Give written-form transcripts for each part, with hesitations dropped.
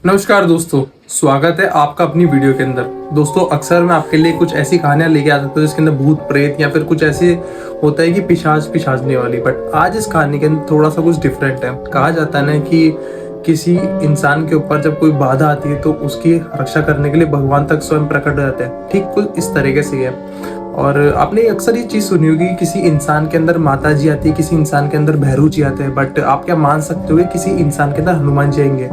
नमस्कार दोस्तों, स्वागत है आपका अपनी वीडियो के अंदर। दोस्तों, अक्सर मैं आपके लिए कुछ ऐसी कहानियां लेके आ सकता हूँ जिसके अंदर भूत प्रेत या फिर कुछ ऐसे होता है कि पिशाच पिशाचने वाली। बट आज इस कहानी के अंदर थोड़ा सा कुछ डिफरेंट है। कहा जाता है ना कि किसी इंसान के ऊपर जब कोई बाधा आती है तो उसकी रक्षा करने के लिए भगवान तक स्वयं प्रकट हो जाते हैं। ठीक कुछ इस तरीके से है। और आपने अक्सर ये चीज़ सुनी होगी कि किसी इंसान के अंदर माता जी आती है, किसी इंसान के अंदर भैरू जी आते हैं। बट आप क्या मान सकते हो कि किसी इंसान के अंदर हनुमान जी आएंगे?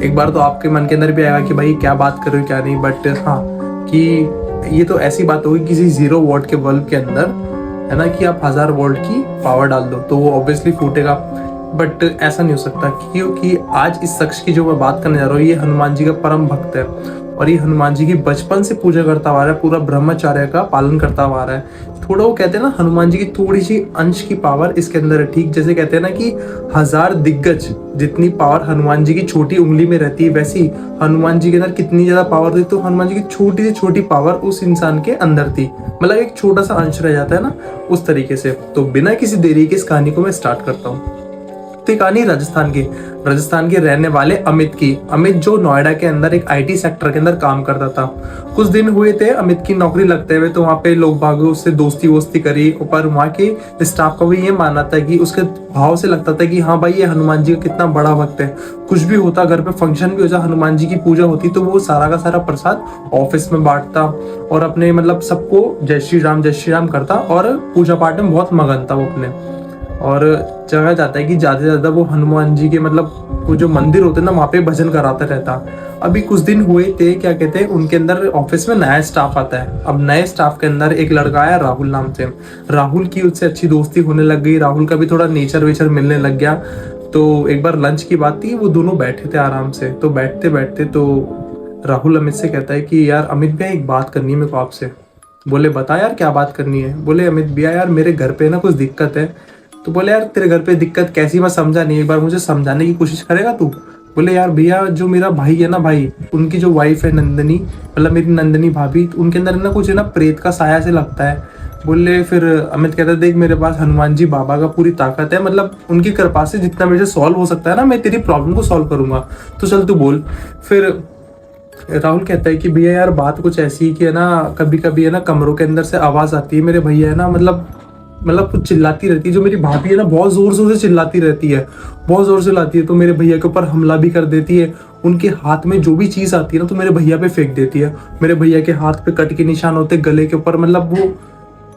एक बार तो आपके मन के अंदर भी आएगा कि भाई क्या बात कर रहे हो क्या नहीं। बट हाँ, कि ये तो ऐसी बात होगी किसी 0 वोल्ट के बल्ब के अंदर, है ना, कि आप 1000 वोल्ट की पावर डाल दो तो वो ऑब्वियसली फूटेगा। बट ऐसा नहीं हो सकता क्योंकि आज इस शख्स की जो मैं बात करने जा रहा हूँ ये हनुमान जी का परम भक्त है। और ये हनुमान जी की बचपन से पूजा करता आ रहा है, पूरा ब्रह्मचर्य का पालन करता आ रहा है। थोड़ा वो कहते हैं ना, हनुमान जी की थोड़ी सी अंश की पावर इसके अंदर है। ठीक जैसे कहते हैं ना कि 1000 दिग्गज जितनी पावर हनुमान जी की छोटी उंगली में रहती है, वैसी हनुमान जी के अंदर कितनी ज्यादा पावर थी। तो हनुमान जी की छोटी से छोटी पावर उस इंसान के अंदर थी, मतलब एक छोटा सा अंश रह जाता है ना, उस तरीके से। तो बिना किसी देरी के इस कहानी को मैं स्टार्ट करता हूँ। तो कहानी राजस्थान के रहने वाले अमित की। अमित जो नोएडा के अंदर एक आईटी सेक्टर के अंदर काम करता था। कुछ दिन हुए थे अमित की नौकरी लगते हुए, तो वहाँ पे लोग बागों उससे दोस्ती वोस्ती करी। पर वहाँ के स्टाफ का भी ये मानना था कि उसके भाव से लगता था कि हाँ भाई, ये हनुमान जी का कितना बड़ा भक्त है। कुछ भी होता, घर पे फंक्शन भी हो जाए, हनुमान जी की पूजा होती, तो वो सारा का सारा प्रसाद ऑफिस में बांटता और अपने मतलब सबको जय श्री राम करता और पूजा पाठ में बहुत मगन था वो अपने। और जगह जाता है कि ज्यादा से ज्यादा वो हनुमान जी के मतलब वो जो मंदिर होते हैं ना, वहाँ पे भजन कराता रहता। अभी कुछ दिन हुए थे, क्या कहते हैं, उनके अंदर ऑफिस में नया स्टाफ आता है। अब नए स्टाफ के अंदर एक लड़का आया राहुल नाम से। राहुल की उससे अच्छी दोस्ती होने लग गई, राहुल का भी थोड़ा नेचर वेचर मिलने लग गया। तो एक बार लंच की बात थी, वो दोनों बैठे थे आराम से। तो बैठते बैठते तो राहुल अमित से कहता है कि यार अमित भैया, एक बात करनी है मेरे को आपसे। बोले बता यार, क्या बात करनी है? बोले अमित भैया यार, मेरे घर पे ना कुछ दिक्कत है। तो बोले यार, तेरे घर पे दिक्कत कैसी, मैं समझा नहीं, एक बार मुझे समझाने की कोशिश करेगा तू? बोले यार भैया, जो मेरा भाई है ना भाई, उनकी जो वाइफ है नंदनी, मतलब मेरी नंदनी भाभी, उनके अंदर ना कुछ है ना प्रेत का साया से लगता है। बोले फिर अमित कहता है, देख मेरे पास हनुमान जी बाबा का पूरी ताकत है, मतलब उनकी कृपा से जितना मेरे से सॉल्व हो सकता है ना, मैं तेरी प्रॉब्लम को सॉल्व करूंगा। तो चल तू बोल। फिर राहुल कहता है कि भैया यार, बात कुछ ऐसी है कि है ना, कभी कभी है ना कमरों के अंदर से आवाज आती है। मेरे भैया है ना, मतलब कुछ चिल्लाती रहती है। जो मेरी भाभी है ना, बहुत जोर जोर से चिल्लाती रहती है, बहुत जोर से चिल्लाती है। तो मेरे भैया के ऊपर हमला भी कर देती है। उनके हाथ में जो भी चीज आती है ना, तो मेरे भैया पे फेंक देती है। मेरे भैया के हाथ पे कट के निशान होते, गले के ऊपर मतलब वो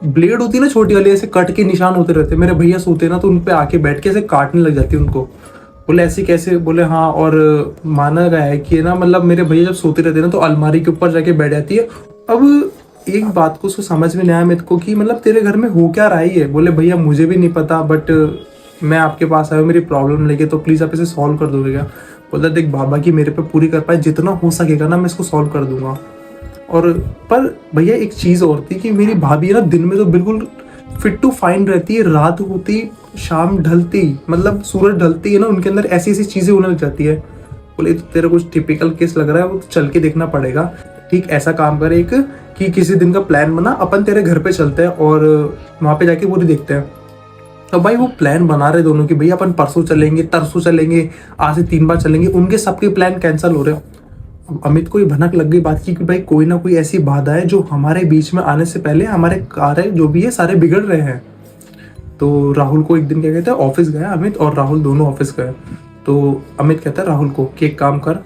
ब्लेड होती है ना छोटी वाली, ऐसे कट के निशान होते रहते। मेरे भैया सोते ना, तो उन पे आके बैठ के ऐसे काटने लग जाती है उनको। बोले ऐसे कैसे? बोले हाँ, और माना गया है कि ना, मतलब मेरे भैया जब सोते रहते हैं ना, तो अलमारी के ऊपर जाके बैठ जाती है। अब एक बात को उसको समझ में नहीं आया मेरे को कि मतलब तेरे घर में हो क्या रहा है। बोले भैया मुझे भी नहीं पता, बट मैं आपके पास आया हूँ मेरी प्रॉब्लम लेके, तो प्लीज आप इसे सॉल्व कर दोगे क्या? बोला देख बाबा की मेरे पे पूरी कर पाए, जितना हो सकेगा ना मैं इसको सॉल्व कर दूंगा। और पर भैया एक चीज और थी कि मेरी भाभी है ना, दिन में तो बिल्कुल फिट टू फाइन रहती है, रात होती, शाम ढलती, मतलब सूरज ढलती है ना, उनके अंदर ऐसी ऐसी चीजें होने लग जाती है। बोले तो तेरा कुछ टिपिकल केस लग रहा है, वो तो चल के देखना पड़ेगा। ठीक, ऐसा काम करे एक कि किसी दिन का प्लान बना, अपन तेरे घर पे चलते हैं और वहां पे जाके पूरी देखते हैं। तो भाई वो प्लान बना रहे दोनों की, भैया अपन परसों चलेंगे, तरसों चलेंगे, आज से 3 बार चलेंगे। उनके सबके प्लान कैंसिल हो रहे हैं। अमित को ये भनक लग गई बात की कि भाई कोई ना कोई ऐसी बाधा है जो हमारे बीच में आने से पहले हमारे कार्य जो भी है सारे बिगड़ रहे हैं। तो राहुल को एक दिन क्या कहते हैं, ऑफिस गया अमित और राहुल दोनों ऑफिस गए। तो अमित कहता है राहुल को कि एक काम कर,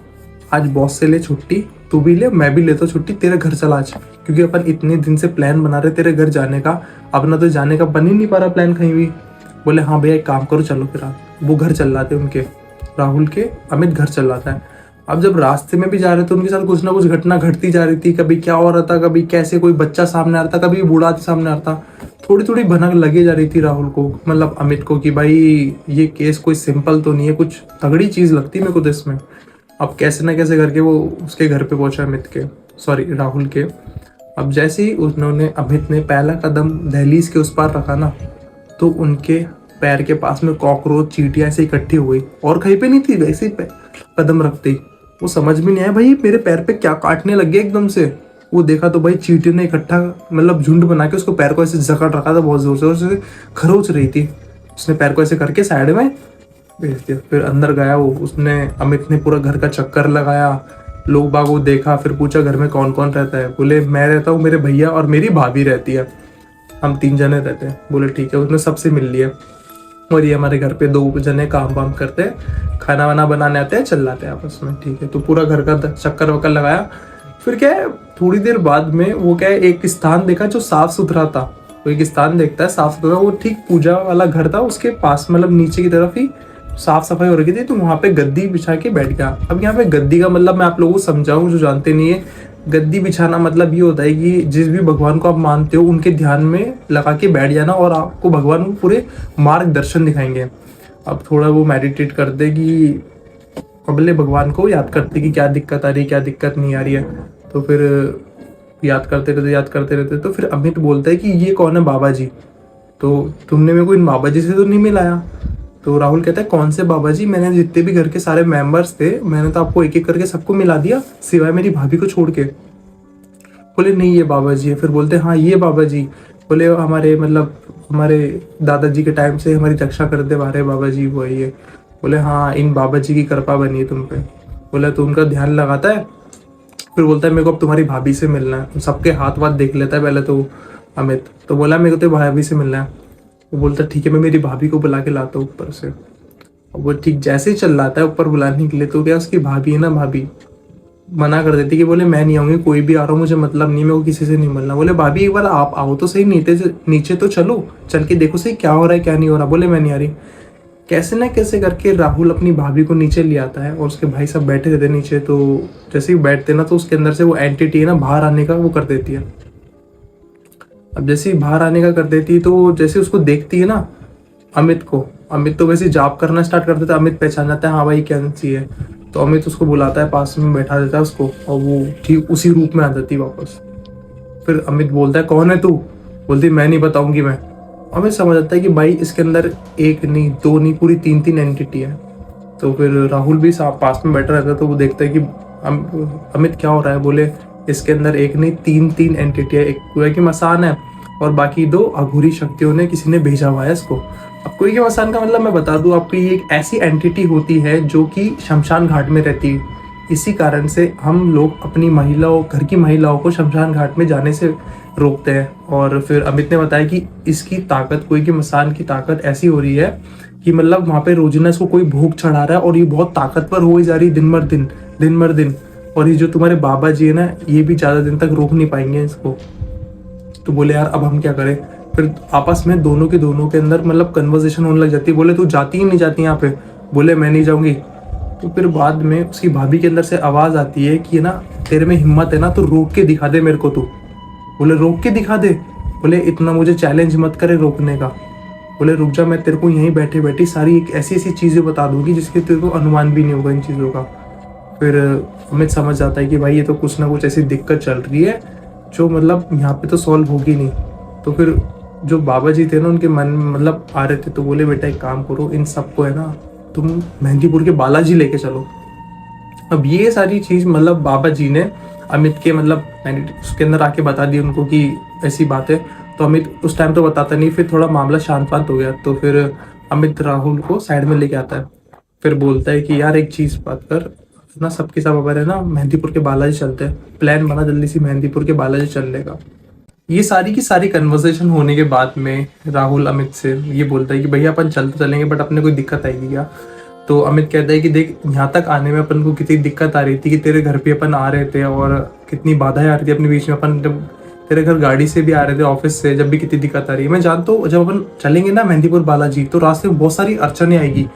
आज बॉस से ले छुट्टी, तू भी ले, मैं भी लेता हूँ छुट्टी, तेरे घर चला आज, क्योंकि अपन इतने दिन से प्लान बना रहे तेरे घर जाने का, अब ना तो जाने का बन ही नहीं पा रहा प्लान कहीं भी। बोले हाँ भैया, एक काम करो, चलो फिर आप। वो घर चल जाते उनके, राहुल के, अमित घर चल जाता है। अब जब रास्ते में भी जा रहे थे, उनके साथ कुछ ना कुछ घटना घटती जा रही थी। कभी क्या हो रहा था, कभी कैसे कोई बच्चा सामने आ रहा था, कभी बूढ़ा सामने आ रहा था। थोड़ी थोड़ी भनक लगे जा रही थी राहुल को, मतलब अमित को, कि भाई ये केस कोई सिंपल तो नहीं है, कुछ तगड़ी चीज लगती मेरे को तो इसमें। अब कैसे ना कैसे करके वो उसके घर पे पहुंचा अमित के, सॉरी राहुल के। अब जैसे ही उन्होंने, अमित ने पहला कदम दहलीज के उस पार रखा ना, तो उनके पैर के पास में कॉकरोच चींटियां ऐसे इकट्ठी हो गई, और कहीं पे नहीं थी, वैसे ही कदम रखते ही वो समझ में नहीं आया भाई मेरे पैर पे क्या काटने लग गया एकदम से। वो देखा तो भाई चींटियों ने इकट्ठा मतलब झुंड बना के उसको पैर को ऐसे जकड़ रखा था बहुत जोर से, और उसे खरोच रही थी। उसने पैर को ऐसे करके साइड में भेज दिया। फिर अंदर गया वो, उसने अमित ने पूरा घर का चक्कर लगाया, लोग बाग वो देखा, फिर पूछा घर में कौन कौन रहता है। बोले मैं रहता हूँ, मेरे भैया और मेरी भाभी रहती है, हम 3 जने रहते हैं। बोले ठीक है। उसने सबसे मिल लिया। और ये हमारे घर पे 2 जने काम वाम करते हैं, खाना वाना बनाने आते हैं, चिल्लाते हैं आपस में। ठीक है, तो पूरा घर का चक्कर वक्कर लगाया। फिर क्या है, थोड़ी देर बाद में वो क्या है, एक स्थान देखा जो साफ सुथरा था। वो एक स्थान देखता है साफ सुथरा, वो ठीक पूजा वाला घर था, उसके पास मतलब नीचे की तरफ ही साफ सफाई हो रखी थी। तो वहां पे गद्दी बिछा के बैठ गया। अब यहाँ पे गद्दी का मतलब मैं आप लोगों को समझाऊं जो जानते नहीं है। गद्दी बिछाना मतलब ये होता है कि जिस भी भगवान को आप मानते हो उनके ध्यान में लगा के बैठ जाना, और आपको भगवान को पूरे मार्गदर्शन दिखाएंगे। अब थोड़ा वो मेडिटेट करते कि अगले भगवान को याद करते कि क्या दिक्कत आ रही है, क्या दिक्कत नहीं आ रही है। तो फिर याद करते रहते। तो फिर अमित बोलता है कि ये कौन है बाबा जी, तो तुमने मेरे को इन बाबा जी से तो नहीं मिलाया। तो राहुल कहता है कौन से बाबा जी, मैंने जितने भी घर के सारे मेंबर्स थे मैंने तो आपको एक एक करके सबको मिला दिया, सिवाय मेरी भाभी को छोड़ के। बोले नहीं ये बाबा जी है। फिर बोलते हाँ ये बाबा जी। बोले हमारे मतलब हमारे दादाजी के टाइम से हमारी रक्षा करते आ रहे बाबा जी, वो है ये। बोले हाँ इन बाबा जी की कृपा बनी है तुम पे। बोला तो उनका ध्यान लगाता है। फिर बोलता है मेरे को अब तुम्हारी भाभी से मिलना है। सबके हाथ वाथ देख लेता है पहले तो अमित। तो बोला मेरे को तो भाभी से मिलना है। वो बोलता है ठीक है, मैं मेरी भाभी को बुला के लाता हूँ ऊपर से। वो ठीक जैसे ही चल रहा है ऊपर बुलाने के लिए, तो क्या उसकी भाभी है ना, भाभी मना कर देती कि बोले मैं नहीं आऊंगी, कोई भी आ रहा हूँ मुझे मतलब नहीं, मेरे को किसी से नहीं मिलना। बोले भाभी एक बार आप आओ तो सही, नीचे तो चलो, चल के देखो सही क्या हो रहा है क्या नहीं हो रहा। बोले मैं नहीं आ रही। कैसे ना कैसे करके राहुल अपनी भाभी को नीचे ले आता है, और उसके भाई सब बैठे रहते नीचे। तो जैसे ही बैठते ना, तो उसके अंदर से वो एंटिटी है ना बाहर आने का वो कर देती है। अब जैसे ही बाहर आने का कर देती है, तो जैसे उसको देखती है ना अमित को, अमित तो वैसे जाप करना स्टार्ट कर देता है। अमित पहचान जाता है हाँ भाई क्या चाहिए। तो अमित उसको बुलाता है, पास में बैठा देता है उसको, और वो ठीक उसी रूप में आ जाती है वापस। फिर अमित बोलता है कौन है तू। बोलती मैं नहीं बताऊंगी मैं। अमित समझ आता है कि भाई इसके अंदर एक नहीं, 2 नहीं, पूरी 3 एंटिटी है। तो फिर राहुल भी पास में बैठा रहता है। तो वो देखता है कि अमित क्या हो रहा है। बोले इसके अंदर एक नहीं, 3 एंटिटी है। एक कुएं की मसान है, और बाकी 2 अघोरी शक्तियों ने किसी ने भेजा हुआ है इसको। अब कुएं की मसान का मतलब मैं बता दूं आपको, ये एक ऐसी एंटिटी होती है जो कि शमशान घाट में रहती है। इसी कारण से हम लोग अपनी महिलाओं, घर की महिलाओं को शमशान घाट में जाने से रोकते हैं। और फिर अमित ने बताया कि इसकी ताकत, कुएं की मसान की ताकत ऐसी हो रही है कि मतलब वहाँ पे रोजाना इसको कोई भूख चढ़ा रहा है, और ये बहुत ताकतवर हो जा रही है दिन भर दिन। और ये जो तुम्हारे बाबा जी है ना, ये भी ज्यादा दिन तक रोक नहीं पाएंगे इसको। तो बोले यार अब हम क्या करें। फिर आपस में दोनों के अंदर मतलब कन्वर्सेशन होने लग जाती है। बोले तू जाती ही नहीं जाती यहाँ पे। बोले मैं नहीं जाऊंगी। तो फिर बाद में उसकी भाभी के अंदर से आवाज आती है कि ना तेरे में हिम्मत है ना तो रोक के दिखा दे मेरे को तू। बोले रोक के दिखा दे। बोले इतना मुझे चैलेंज मत करे रोकने का। बोले रुक जा, मैं तेरे को यहीं बैठे बैठी सारी एक ऐसी ऐसी चीजें बता दूंगी जिसके तेरे को अनुमान भी नहीं होगा इन चीजों का। फिर अमित समझ जाता है कि भाई ये तो कुछ ना कुछ ऐसी दिक्कत चल रही है जो मतलब यहाँ पे तो सॉल्व होगी नहीं। तो फिर जो बाबा जी थे ना उनके मन में मतलब आ रहे थे। तो बोले बेटा एक काम करो, इन सबको है ना तुम मेहंदीपुर के बालाजी लेके चलो। अब ये सारी चीज मतलब बाबा जी ने अमित के मतलब उसके अंदर आके बता दी उनको कि ऐसी बात है। तो अमित उस टाइम तो बताता नहीं, फिर थोड़ा मामला शांत हो गया। तो फिर अमित राहुल को साइड में लेके आता है। फिर बोलता है कि यार एक चीज बात कर ना, सबके सब अगर है ना मेहंदीपुर के बालाजी चलते हैं, प्लान बना जल्दी से मेहंदीपुर के बालाजी चलने का। ये सारी की सारी कन्वर्सेशन होने के बाद में राहुल अमित से ये बोलता है कि भैया अपन चल तो चलेंगे, बट अपने कोई दिक्कत आएगी क्या। तो अमित कहता है कि देख यहाँ तक आने में अपन को कितनी दिक्कत आ रही थी, कि तेरे घर पे अपन आ रहे थे और कितनी बाधाएं आ रही थी अपने बीच में। अपन जब तेरे घर गाड़ी से भी आ रहे थे ऑफिस से, जब भी कितनी दिक्कत आ रही है मैं जानता हूँ। जब अपन चलेंगे ना मेहंदीपुर बालाजी तो रास्ते में बहुत सारी अड़चने आएगी,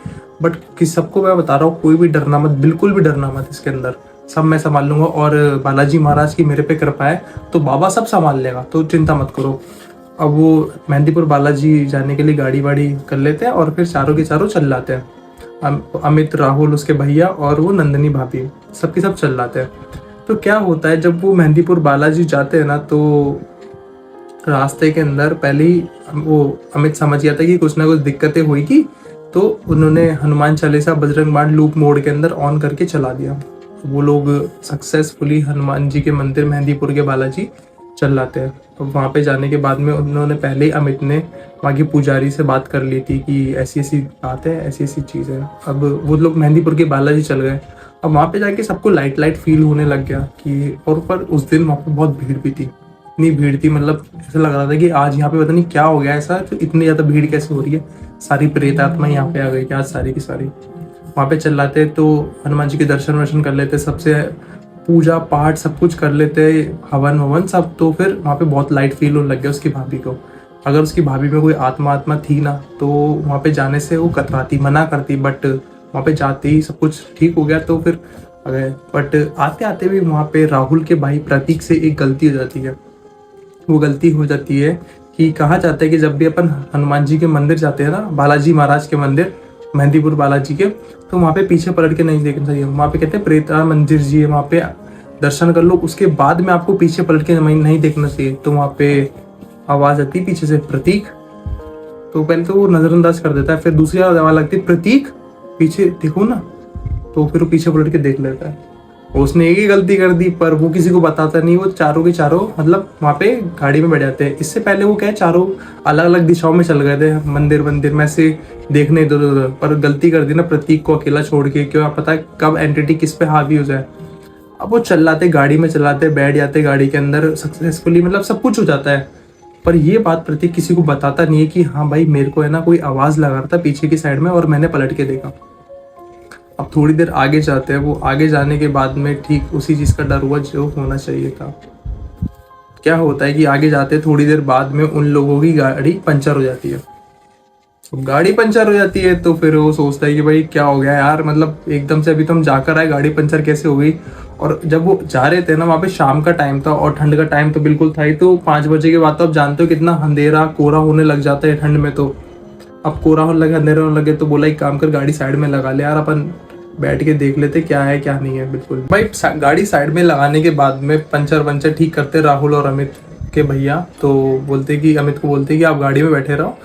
बट किस सबको मैं बता रहा हूँ कोई भी डरना मत, बिल्कुल भी डरना मत। इसके अंदर सब मैं संभाल लूंगा, और बालाजी महाराज की मेरे पे कृपा है तो बाबा सब संभाल लेगा, तो चिंता मत करो। अब वो मेहंदीपुर बालाजी जाने के लिए गाड़ी वाड़ी कर लेते हैं, और फिर चारों के चारों चल जाते हैं। अमित, राहुल, उसके भैया और वो नंदनी भाभी सबके सब चल जाते हैं। तो क्या होता है जब वो मेहंदीपुर बालाजी जाते हैं ना, तो रास्ते के अंदर पहले ही वो अमित समझ गया था कि कुछ ना कुछ दिक्कतें हुई। तो उन्होंने हनुमान चालीसा बजरंग बाण लूप मोड के अंदर ऑन करके चला दिया। वो लोग सक्सेसफुली हनुमान जी के मंदिर मेहंदीपुर के बालाजी चल जाते हैं। तो वहाँ पे जाने के बाद में उन्होंने पहले ही अमित ने वहाँ की पुजारी से बात कर ली थी कि ऐसी ऐसी बात है, ऐसी ऐसी चीज़ है। अब वो लोग मेहंदीपुर के बालाजी चल गए। अब वहाँ पे जाके सबको लाइट लाइट फील होने लग गया कि, और पर उस दिन वहाँ पे बहुत भीड़ भी थी, इतनी भीड़ थी, मतलब ऐसा लग रहा था कि आज यहाँ पे पता नहीं क्या हो गया ऐसा, तो इतनी ज़्यादा भीड़ कैसे हो रही है, सारी प्रेत आत्मा यहाँ पे आ गई क्या आज सारी की सारी। वहाँ पे चलाते तो हनुमान जी के दर्शन वर्शन कर लेते, सबसे पूजा पाठ सब कुछ कर लेते, हवन ववन सब। तो फिर वहाँ पे बहुत लाइट फील होने लग गया उसकी भाभी को। अगर उसकी भाभी में कोई आत्मा थी ना तो वहाँ पे जाने से वो कतराती, मना करती, बट वहाँ पे जाते ही सब कुछ ठीक हो गया। तो फिर गए, बट आते आते भी वहाँ पे राहुल के भाई प्रतीक से एक गलती हो जाती है। वो गलती हो जाती है कि कहा जाता है कि जब भी अपन हनुमान जी के मंदिर जाते हैं ना, बालाजी महाराज के मंदिर, मेहंदीपुर बालाजी के, तो वहाँ पे पीछे पलट के नहीं देखना चाहिए। वहाँ पे कहते हैं प्रेता मंदिर जी है, वहाँ पे दर्शन कर लो, उसके बाद में आपको पीछे पलट के नहीं देखना चाहिए। तो वहाँ पे आवाज आती है पीछे से प्रतीक, तो पहले तो वो नजरअंदाज कर देता है, फिर दूसरी आवाज लगती है प्रतीक पीछे देखो ना, तो फिर वो पीछे पलट के देख लेता है। उसने एक ही गलती कर दी पर वो किसी को बताता नहीं, वो चारों के चारों मतलब वहाँ पे गाड़ी में बैठ जाते हैं। इससे पहले वो क्या है, चारों अलग अलग दिशाओं में चल गए थे मंदिर में से देखने इधर उधर, पर गलती कर दी ना प्रतीक को अकेला छोड़ के, क्यों पता है कब एंटिटी किस पे हावी हो जाए। अब वो चलाते गाड़ी में चलाते, बैठ जाते गाड़ी के अंदर सक्सेसफुली, मतलब सब कुछ हो जाता है। पर ये बात प्रतीक किसी को बताता नहीं है कि हाँ भाई मेरे को है ना कोई आवाज़ लगा रहा था पीछे की साइड में और मैंने पलट के देखा। अब थोड़ी देर आगे जाते हैं, वो आगे जाने के बाद में ठीक उसी चीज़ का डर हुआ जो होना चाहिए था। क्या होता है कि आगे जाते थोड़ी देर बाद में उन लोगों की गाड़ी पंचर हो जाती है। गाड़ी पंचर हो जाती है तो फिर वो सोचता है कि भाई क्या हो गया यार, मतलब एकदम से अभी तो हम जाकर आए, गाड़ी पंचर कैसे हो गई। और जब वो जा रहे थे ना, वहाँ पे शाम का टाइम था और ठंड का टाइम तो बिल्कुल था ही, तो 5 बजे के बाद तो आप जानते हो कितना अंधेरा कोहरा होने लग जाता है ठंड में। तो अब कोहरा होने लगे, अंधेरा होने लगे, तो बोला एक काम कर गाड़ी साइड में लगा ले यार, अपन बैठ के देख लेते क्या है क्या नहीं है। बिल्कुल भाई गाड़ी साइड में लगाने के बाद में पंचर ठीक करते राहुल और अमित के भैया, तो बोलते कि अमित को बोलते कि आप गाड़ी में बैठे रहो।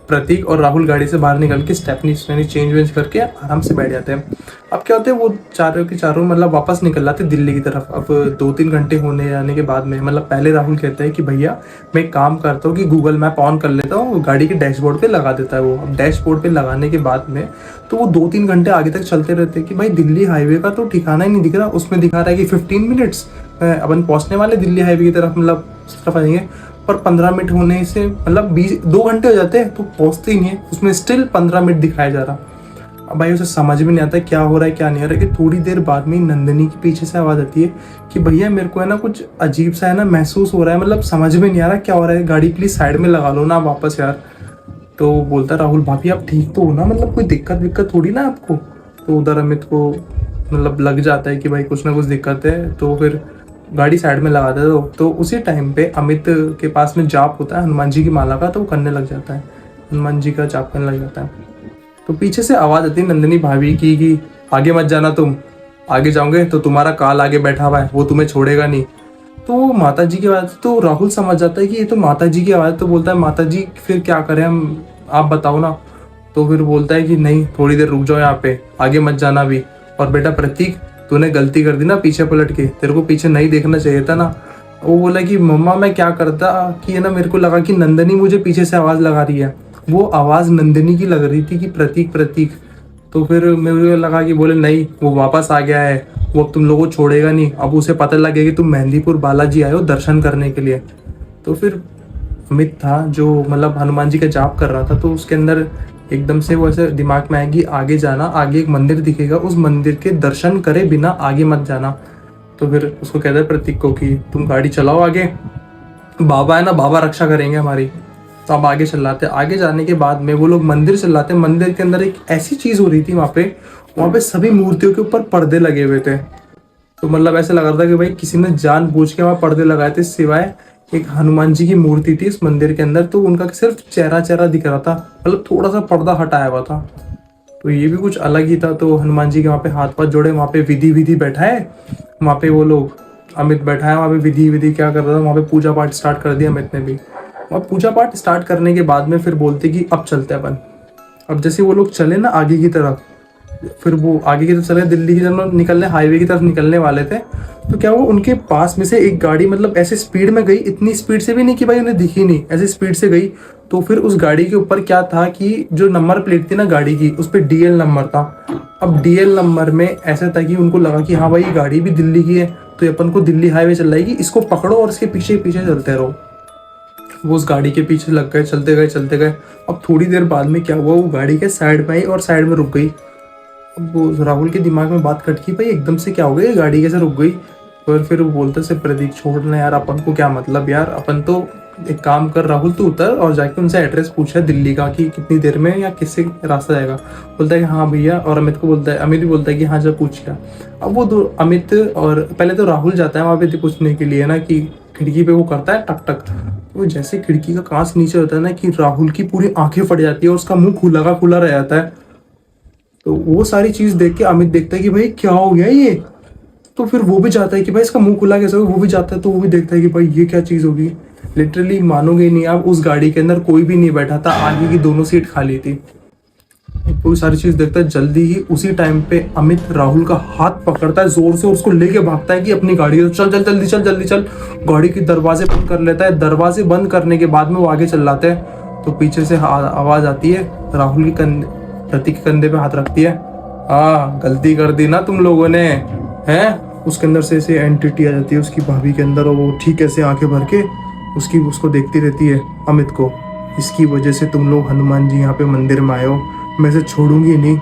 प्रतीक और राहुल गाड़ी से बाहर निकल के स्टेपनी चेंज वेंज करके आराम से बैठ जाते हैं। अब क्या होते हैं, वो चारों के चारों मतलब वापस निकल जाते दिल्ली की तरफ। अब 2-3 घंटे होने जाने के बाद में, मतलब पहले राहुल कहता है कि भैया मैं एक काम करता हूँ कि गूगल मैप ऑन कर लेता हूँ, गाड़ी के डैशबोर्ड पे लगा देता है वो। अब डैशबोर्ड पे लगाने के बाद में तो वो 2-3 घंटे आगे तक चलते रहते हैं कि भाई दिल्ली हाईवे का तो ठिकाना ही नहीं दिख रहा। उसमें दिखा रहा है कि 15 मिनट्स अपन पहुँचने वाले दिल्ली हाईवे की तरफ, मतलब उस तरफ आएंगे। पर 15 मिनट होने से मतलब 2 घंटे हो जाते हैं तो पहुंचते ही नहीं है, उसमें स्टिल 15 मिनट दिखाया जा रहा। अब भाई उसे समझ में नहीं आता क्या हो रहा है क्या नहीं हो रहा है। कि थोड़ी देर बाद में नंदिनी के पीछे से आवाज़ आती है कि भैया मेरे को है ना कुछ अजीब सा है ना महसूस हो रहा है, मतलब समझ में नहीं आ रहा क्या हो रहा है, गाड़ी प्लीज साइड में लगा लो ना वापस यार। तो बोलता राहुल भाभी आप ठीक तो हो ना, मतलब कोई दिक्कत थोड़ी ना आपको। तो उधर अमित को मतलब लग जाता है कि भाई कुछ ना कुछ दिक्कत है, तो फिर गाड़ी साइड में लगा दे। तो उसी टाइम पे अमित के पास में जाप होता है हनुमान जी की माला का, तो वो करने लग जाता है, हनुमान जी का जाप करने लग जाता है। तो पीछे से आवाज़ आती है नंदिनी भाभी की कि आगे मत जाना, तुम आगे जाओगे तो तुम्हारा काल आगे बैठा हुआ है, वो तुम्हें छोड़ेगा नहीं। तो माता जी की आवाज़, तो राहुल समझ जाता है कि ये तो माता जी की आवाज़। तो बोलता है माता जी फिर क्या करें हम, आप बताओ ना। तो फिर बोलता है कि नहीं थोड़ी देर रुक जाओ यहाँ पे, आगे मत जाना भी। और बेटा प्रतीक तूने गलती कर दी ना पीछे पलट के, तेरे को पीछे नहीं देखना चाहिए था ना। वो बोला कि मम्मा मैं क्या करता कि है ना, मेरे को लगा कि नंदिनी मुझे पीछे से आवाज़ लगा रही है, वो आवाज़ नंदिनी की लग रही थी कि प्रतीक प्रतीक। तो फिर मेरे लगा कि बोले नहीं वो वापस आ गया है, वो अब तुम लोगों को छोड़ेगा नहीं, अब उसे पता लगे कि तुम मेहंदीपुर बालाजी आए हो दर्शन करने के लिए। तो फिर अमित था जो मतलब हनुमान जी का जाप कर रहा था, तो उसके अंदर एकदम से वो ऐसे दिमाग में आएगी आगे जाना, आगे एक मंदिर दिखेगा, उस मंदिर के दर्शन करे बिना आगे मत जाना। तो फिर उसको कहता है प्रतीक को कि तुम गाड़ी चलाओ आगे, बाबा है ना बाबा रक्षा करेंगे हमारी। तो अब आगे चलाते, आगे जाने के बाद में वो लोग मंदिर चलाते। मंदिर के अंदर एक ऐसी चीज हो रही थी, वहाँ पे सभी मूर्तियों के ऊपर पर्दे लगे हुए थे। तो मतलब ऐसा लग रहा था कि भाई किसी ने जानबूझ के वहाँ पर्दे लगाए थे, सिवाय एक हनुमान जी की मूर्ति थी इस मंदिर के अंदर, तो उनका सिर्फ चेहरा दिख रहा था, मतलब थोड़ा सा पर्दा हटाया हुआ था। तो ये भी कुछ अलग ही था। तो हनुमान जी के वहाँ पे हाथ पाथ जोड़े, वहाँ पे विधि बैठा है, वहाँ पे वो लोग अमित बैठा है, वहाँ पे विधि क्या कर रहा था, वहाँ पे पूजा पाठ स्टार्ट कर दिया अमित ने भी। और पूजा पाठ स्टार्ट करने के बाद में फिर बोलते कि अब चलते अपन। अब जैसे वो लोग चले ना आगे की तरफ, फिर वो आगे की तरफ चले, दिल्ली की तरफ निकलने, हाईवे की तरफ निकलने वाले थे। तो क्या वो उनके पास में से एक गाड़ी मतलब ऐसे स्पीड में गई, इतनी स्पीड से भी नहीं कि भाई उन्हें दिखी नहीं, ऐसे स्पीड से गई। तो फिर उस गाड़ी के ऊपर क्या था कि जो नंबर प्लेट थी ना गाड़ी की, उस पर DL नंबर था। अब DL नंबर में ऐसा था कि उनको लगा कि हाँ भाई गाड़ी भी दिल्ली की है, तो अपन को दिल्ली हाईवे चल रही है, इसको पकड़ो और इसके पीछे पीछे चलते रहो। वो उस गाड़ी के पीछे लग गए, चलते गए चलते गए। अब थोड़ी देर बाद में क्या हुआ, वो गाड़ी के साइड में आई और साइड में रुक गई। अब वो राहुल के दिमाग में बात खटकी, भाई एकदम से क्या हो गया, ये गाड़ी कैसे रुक गई। और फिर वो बोलते से प्रतीक छोड़ना यार, अपन को क्या मतलब यार, अपन तो एक काम कर राहुल, तू उतर और जाके उनसे एड्रेस पूछा दिल्ली का कि कितनी देर में या किससे रास्ता जाएगा। बोलता है कि हाँ भैया, और अमित को बोलता है, अमित भी बोलता है कि हाँ जब पूछ लिया। अब वो दो अमित और पहले तो राहुल जाता है वहाँ पे पूछने के लिए ना कि खिड़की पे वो करता है टक टक। वो जैसे खिड़की का कांच नीचे होता है ना कि राहुल की पूरी आंखें फट जाती है और उसका मुंह खुला का खुला रह जाता है। तो वो सारी चीज देख के अमित देखता है कि भाई क्या हो गया ये। तो फिर वो भी जाता है कि भाई इसका मुंह खुला कैसे हो, वो भी जाता है तो वो भी देखता है कि भाई ये क्या चीज होगी। लिटरली मानोगे नहीं आप, उस गाड़ी के अंदर कोई भी नहीं बैठा था, आगे की दोनों सीट खाली थी। पूरी सारी चीज देखता है। जल्दी ही उसी टाइम पे अमित राहुल का हाथ पकड़ता है जोर से और उसको लेके भागता है कि अपनी गाड़ी चल चल जल्दी चल जल्दी चल। गाड़ी के दरवाजे बंद कर लेता है। दरवाजे बंद करने के बाद में वो आगे चल जाते हैं तो पीछे से आवाज आती है, राहुल की प्रतीक के कंधे पे हाथ रखती है। गलती कर दी ना तुम लोगों ने, हैं। उसके अंदर से ऐसे एंटिटी आ जाती है उसकी भाभी के अंदर और वो ठीक ऐसे आंखें भर के उसको देखती रहती है अमित को। इसकी वजह से तुम लोग हनुमान जी यहाँ पे मंदिर में आए हो, मैं इसे छोड़ूंगी नहीं।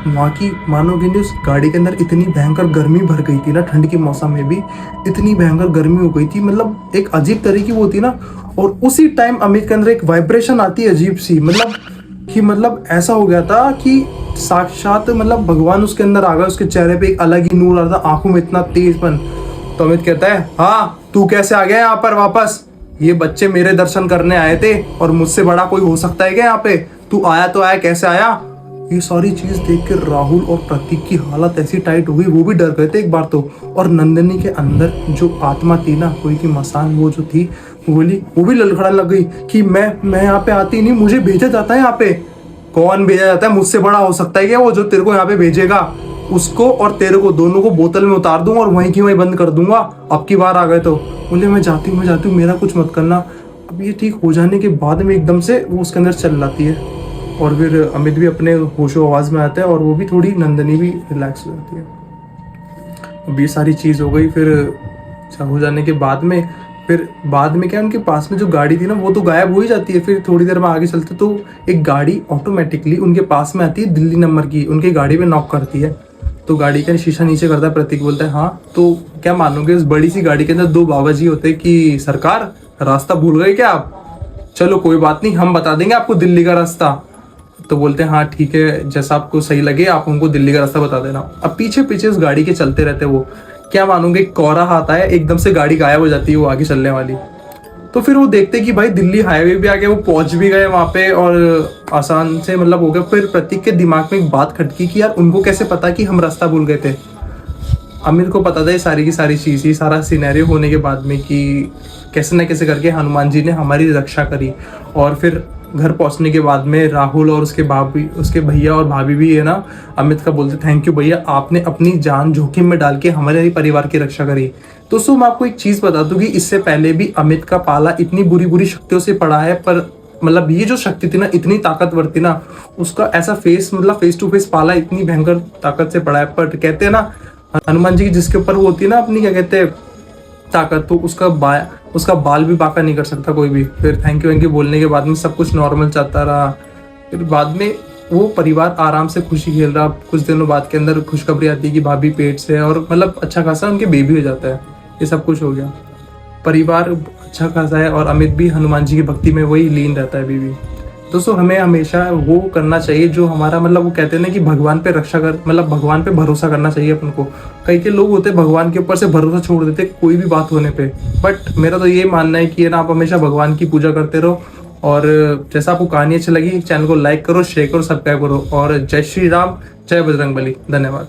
वहाँ की मानोगे नहीं, उस गाड़ी के अंदर इतनी भयंकर गर्मी भर गई थी ना, ठंड के मौसम में भी इतनी भयंकर गर्मी हो गई थी, मतलब एक अजीब तरीके की वो थी ना। और उसी टाइम अमित के अंदर एक वाइब्रेशन आती है अजीब सी, मतलब ऐसा हो गया था कि साक्षात मतलब भगवान उसके अंदर आ गया। उसके चेहरे पे एक अलग ही नूर आ रहा था, आंखों में इतना तेजपन। तो अमित कहता है, हाँ तू कैसे आ गया यहाँ पर वापस, ये बच्चे मेरे दर्शन करने आए थे और मुझसे बड़ा कोई हो सकता है क्या यहाँ पे, तू आया तो आया, कैसे आया। ये सारी चीज देख के राहुल और प्रतीक की हालत ऐसी टाइट हो गई, वो भी डर गए थे एक बार तो। और नंदिनी के अंदर जो आत्मा थी ना, कोई की मसान वो जो थी, वो भी लड़खड़ाने लग गई कि मैं यहाँ पे आती नहीं, मुझे भेजा जाता है यहाँ पे। कौन भेजा जाता है, मुझसे बड़ा हो सकता है क्या वो जो तेरे को यहाँ पे भेजेगा। उसको और तेरे को दोनों को बोतल में उतार दूंगा और वहीं की वहीं बंद कर दूंगा, अब की बार आ गए तो। बोले मैं जाती हूँ मेरा कुछ मत करना। अब ये ठीक हो जाने के बाद में एकदम से वो उसके अंदर चल जाती है और फिर अमित भी अपने होशो आवाज में आता है और वो भी थोड़ी, नंदनी भी रिलैक्स हो जाती है। अब ये सारी चीज हो गई। फिर हो जाने के बाद में क्या, उनके पास में जो गाड़ी थी ना वो तो गायब हो ही जाती है। फिर थोड़ी देर में आगे चलते तो एक गाड़ी ऑटोमेटिकली उनके पास में आती है, दिल्ली नंबर की, उनकी गाड़ी पे नॉक करती है। तो गाड़ी का शीशा नीचे करता है, प्रतीक बोलता है, हाँ तो क्या मानोगे, उस बड़ी सी गाड़ी के अंदर दो बाबा जी होते हैं कि सरकार रास्ता भूल गए क्या आप, चलो कोई बात नहीं, हम बता देंगे आपको दिल्ली का रास्ता। तो बोलते हैं हाँ ठीक है, जैसा आपको सही लगे आप हमको दिल्ली का रास्ता बता देना। अब पीछे पीछे उस गाड़ी के चलते रहते वो, क्या मानोगे, कोहरा आता है, एकदम से गाड़ी गायब हो जाती है वो आगे चलने वाली। तो फिर वो देखते कि भाई दिल्ली हाईवे भी आ गया, वो पहुंच भी गए वहां पे और आसान से मतलब हो गया। फिर प्रतीक के दिमाग में एक बात खटकी कि यार उनको कैसे पता कि हम रास्ता भूल गए थे। अमित को पता था ये सारी की सारी चीज, ये सारा सिनेरियो होने के बाद में कि कैसे ना कैसे करके हनुमान जी ने हमारी रक्षा करी। और फिर घर पहुंचने के बाद में राहुल और उसके भैया और भाभी भी है ना अमित का बोलते, थैंक यू भैया, आपने अपनी जान जोखिम में डाल के हमारे परिवार की रक्षा करी। दोस्तों मैं आपको एक चीज बता दूं कि इससे पहले भी अमित का पाला इतनी बुरी बुरी शक्तियों से पड़ा है, पर मतलब ये जो शक्ति थी ना इतनी ताकतवर थी ना, उसका ऐसा फेस टू फेस पाला इतनी भयंकर ताकत से पड़ा है। पर कहते हैं ना हनुमान जी की जिसके ऊपर वो होती है ना अपनी क्या कहते हैं ताकत, तो उसका बाल भी बांका नहीं कर सकता कोई भी। फिर थैंक यू बोलने के बाद में सब कुछ नॉर्मल चलता रहा। फिर बाद में वो परिवार आराम से खुशी खेल रहा। कुछ दिनों बाद के अंदर खुशखबरी आती है कि भाभी पेट से है और मतलब अच्छा खासा उनके बेबी हो जाता है। ये सब कुछ हो गया, परिवार अच्छा खासा है और अमित भी हनुमान जी की भक्ति में वही लीन रहता है बेबी। दोस्तों हमें हमेशा वो करना चाहिए जो हमारा मतलब वो कहते हैं ना कि भगवान पे रक्षा कर, मतलब भगवान पे भरोसा करना चाहिए अपन को। कई के लोग होते हैं भगवान के ऊपर से भरोसा छोड़ देते कोई भी बात होने पे, बट मेरा तो ये मानना है कि ना आप हमेशा भगवान की पूजा करते रहो। और जैसा आपको कहानी अच्छी लगी चैनल को लाइक करो, शेयर करो, सब्सक्राइब करो। और जय श्री राम, जय बजरंगबली। धन्यवाद।